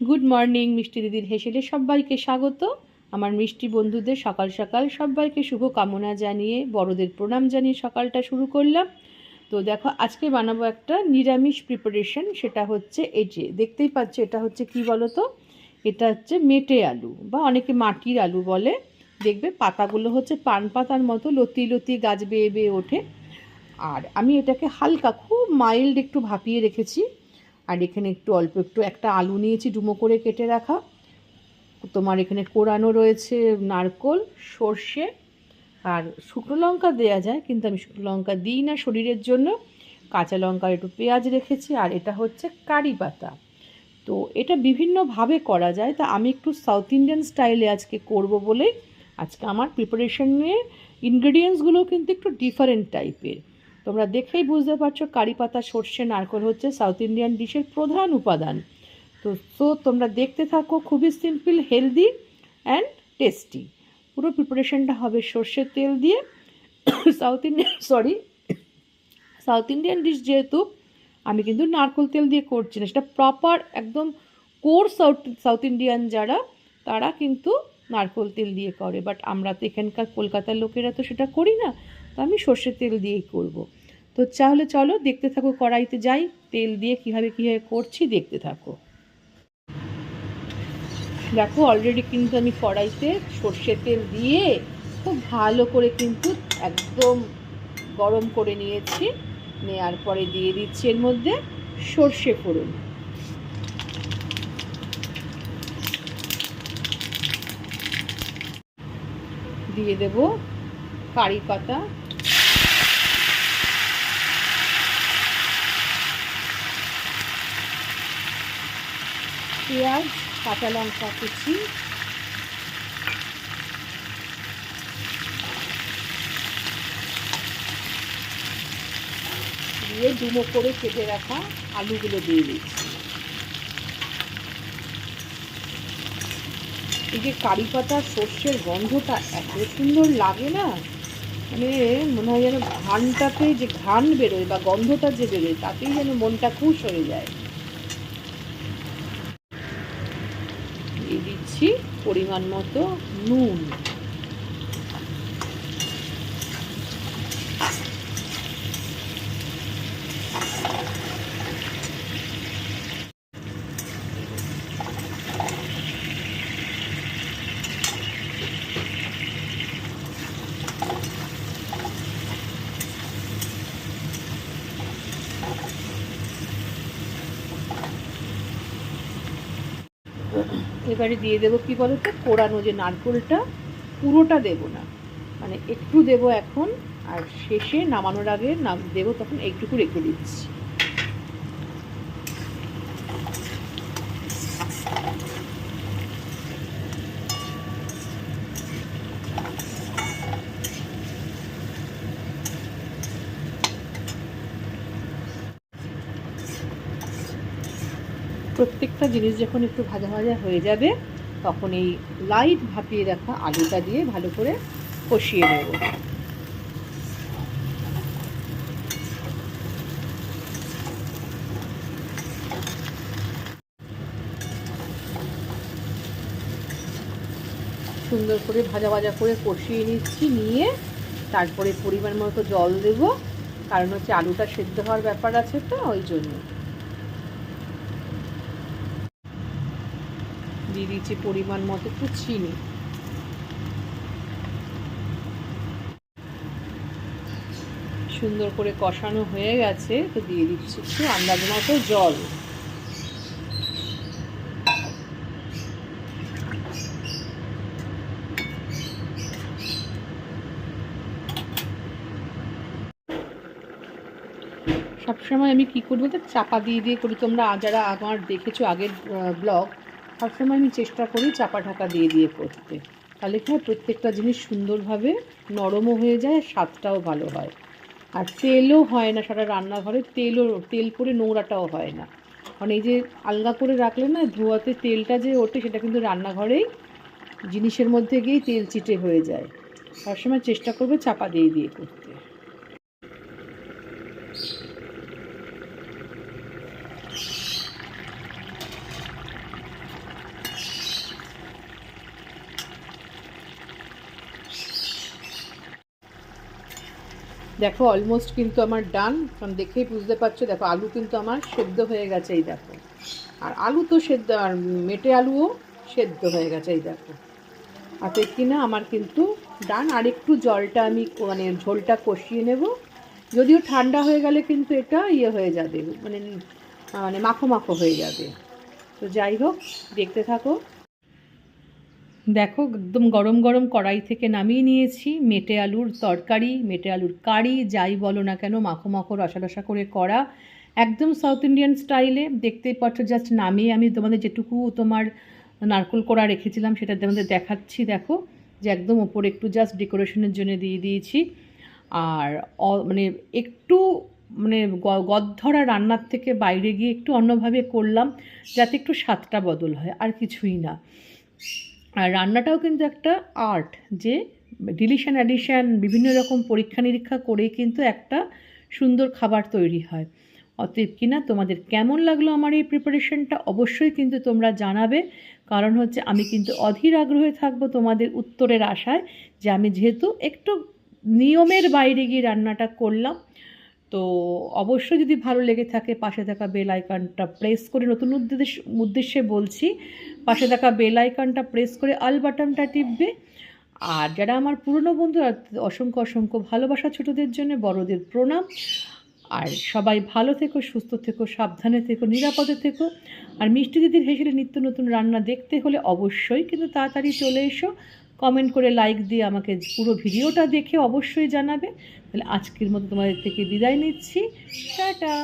Good morning মিষ্টি দিদির হেসেলে সবাইকে স্বাগত। আমার মিষ্টি বন্ধুদের সকাল সকাল সবাইকে শুভ কামনা জানিয়ে বড়দের প্রণাম জানিয়ে সকালটা শুরু করলাম। তো দেখো আজকে বানাবো একটা নিরামিষ প্রিপারেশন, সেটা হচ্ছে এই যে দেখতেই পাচ্ছ, এটা হচ্ছে কি বলো তো, এটা হচ্ছে মেটে আলু বা অনেকে মাটির আলু বলে। দেখবে পাতাগুলো হচ্ছে পান পাতার মতো লতি লতি গাছ বেয়ে বেয়ে ওঠে। আর আমি এটাকে হালকা খুব মাইল্ড একটু ভাপিয়ে রেখেছি। আর এখানে একটু অল্প একটু একটা আলু নিয়েছি ডুমো করে কেটে রাখা। তোমার এখানে কোরানো রয়েছে নারকোল, সর্ষে, আর শুকনো লঙ্কা দেওয়া যায়, কিন্তু আমি শুকনো লঙ্কা দিই না শরীরের জন্য। কাঁচা লঙ্কা, একটু পেঁয়াজ রেখেছি। আর এটা হচ্ছে কারি পাতা। তো এটা বিভিন্নভাবে করা যায়, তা আমি একটু সাউথ ইন্ডিয়ান স্টাইলে আজকে করব বলেই আজকে আমার প্রিপারেশনের ইনগ্রেডিয়েন্টসগুলো কিন্তু একটু ডিফারেন্ট টাইপের। তোমরা দেখেই বুঝতে পারছো কারি পাতা, সর্ষে, নারকেল হচ্ছে সাউথ ইন্ডিয়ান ডিশের প্রধান উপাদান। তো তোমরা দেখতে থাকো, খুবই সিম্পল, হেলদি অ্যান্ড টেস্টি। পুরো প্রিপারেশনটা হবে সর্ষের তেল দিয়ে। সাউথ ইন্ডিয়ান ডিশ যেহেতু, আমি কিন্তু নারকেল তেল দিয়ে করছি না, সেটা প্রপার একদম কোর সাউথ ইন্ডিয়ান যারা, তারা কিন্তু নারকেল তেল দিয়ে করে। বাট আমরা তো এখানকার কলকাতার লোকেরা তো সেটা করি না, তো আমি সর্ষের তেল দিয়েই করব। তো তাহলে চলো দেখতে থাকো, কড়াইতে যাই, তেল দিয়ে কীভাবে করছি দেখতে থাকো। দেখো অলরেডি কিন্তু আমি কড়াইতে সর্ষের তেল দিয়ে খুব ভালো করে কিন্তু একদম গরম করে নিয়েছি। নেওয়ার পরে দিয়ে দিচ্ছি এর মধ্যে সর্ষে ফোড়ন, দিয়ে দেব কারি পাতা, পেঁয়াজ, কাঁচা লঙ্কা কুচি, দিয়ে ডুমো করে কেটে রাখা আলুগুলো দিয়ে দিচ্ছি। এই যে কারি পাতা সর্ষের গন্ধটা এত সুন্দর লাগে না, মানে মনে হয় যেন ঘ্রাণটাতে যে ঘ্রাণ বেরোয় বা গন্ধটা যে বেরোয়, তাতেই যেন মনটা খুশ হয়ে যায়। দিয়ে দিচ্ছি পরিমাণ মতো নুন, এবারে দিয়ে দেবো কি বলো তো, কোরানো যে নারকেলটা, পুরোটা দেব না, মানে একটু দেব এখন, আর শেষে নামানোর আগে দেবো, তখন এইটুকু রেখে দিচ্ছি। প্রত্যেকটা জিনিস যখন একটু ভাজা ভাজা হয়ে যাবে, তখন এই লাইট ভাপিয়ে রাখা আলুটা দিয়ে ভালো করে কষিয়ে নেব। সুন্দর করে ভাজা ভাজা করে কষিয়ে নিচ্ছি, নিয়ে তারপরে পরিমাণ মতো জল দেব, কারণ হচ্ছে আলুটা সেদ্ধ হওয়ার ব্যাপার আছে, তো ওই জন্য দিয়ে দিচ্ছি পরিমাণ মতো একটু চিনি। সুন্দর করে কষানো হয়ে গেছে, তো দিয়ে দিচ্ছি একটু আন্দাজ মতো জল। সবসময় আমি কী করবো তো, চাপা দিয়ে দিয়ে করি। তোমরা যারা আমার দেখেছো আগের ব্লগ, সবসময় আমি চেষ্টা করি চাপা ঢাকা দিয়ে দিয়ে করতে, তাহলে কি হয়, প্রত্যেকটা জিনিস সুন্দরভাবে নরমও হয়ে যায়, স্বাদটাও ভালো হয়। আর তেলও হয় না, সারা রান্নাঘরে তেল করে নোংরাটাও হয় না। কারণ এই যে আলগা করে রাখলে না, ধোয়াতে তেলটা যে ওঠে, সেটা কিন্তু রান্নাঘরেই জিনিসের মধ্যে গিয়েই তেল চিটে হয়ে যায়। সবসময় চেষ্টা করবে চাপা দিয়ে দিয়ে করতে। দেখো অলমোস্ট কিন্তু আমার ডান, কারণ দেখেই বুঝতে পারছো। দেখো আলু কিন্তু আমার সেদ্ধ হয়ে গেছে, এই দেখো। আর আলু তো সেদ্ধ, আর মেটে আলুও সেদ্ধ হয়ে গেছে, এই দেখো। আর তো কিনা আমার কিন্তু ডান। আর একটু জলটা আমি মানে ঝোলটা কষিয়ে নেব, যদিও ঠান্ডা হয়ে গেলে কিন্তু এটা ইয়ে হয়ে যাবে, মানে মানে মাখো মাখো হয়ে যাবে। তো যাই হোক, দেখতে থাকো। দেখো একদম গরম গরম কড়াই থেকে নামিয়ে নিয়েছি মেটে আলুর তরকারি, মেটে আলুর কারি, যাই বলো না কেন, মাখো মাখো রসা রসা করে করা, একদম সাউথ ইন্ডিয়ান স্টাইলে। দেখতেই পাচ্ছ, জাস্ট নামিয়ে আমি তোমাদের যেটুকু তোমার নারকোল কোড়া রেখেছিলাম সেটা তোমাদের দেখাচ্ছি। দেখো যে একদম ওপরে একটু জাস্ট ডেকোরেশনের জন্য দিয়ে দিয়েছি। আর মানে একটু মানে গদধরা রান্নার থেকে বাইরে গিয়ে একটু অন্যভাবে করলাম, যাতে একটু স্বাদটা বদল হয়, আর কিছুই না। আর রান্নাটাও কিন্তু একটা আর্ট, যে ডিলিশন অ্যাডিশান বিভিন্ন রকম পরীক্ষা নিরীক্ষা করেই কিন্তু একটা সুন্দর খাবার তৈরি হয়। অতএব কিনা তোমাদের কেমন লাগলো আমার এই প্রিপারেশনটা অবশ্যই কিন্তু তোমরা জানাবে, কারণ হচ্ছে আমি কিন্তু অধীর আগ্রহে থাকবো তোমাদের উত্তরের আশায়, যে আমি যেহেতু একটু নিয়মের বাইরে গিয়ে রান্নাটা করলাম। তো অবশ্যই যদি ভালো লেগে থাকে পাশে থাকা বেল আইকনটা প্রেস করে, নতুন উদ্দেশ্যে বলছি, পাশে থাকা বেল আইকনটা প্রেস করে অল বাটনটা টিপবে। আর যারা আমার পুরনো বন্ধুরা, অসংখ্য অসংখ্য ভালোবাসা, ছোটদের জন্য বড়দের প্রণাম। আর সবাই ভালো থেকো, সুস্থ থেকো, সাবধানে থেকো, নিরাপদে থেকো। আর মিষ্টি দিদির হেসেলে নিত্য নতুন রান্না দেখতে হলে অবশ্যই কিন্তু তাড়াতাড়ি চলে এসো। কমেন্ট করে লাইক দিয়ে আমাকে পুরো ভিডিওটা দেখে অবশ্যই জানাবে। তাহলে আজকের মতো তোমাদের থেকে বিদায় নিচ্ছি, টাটা।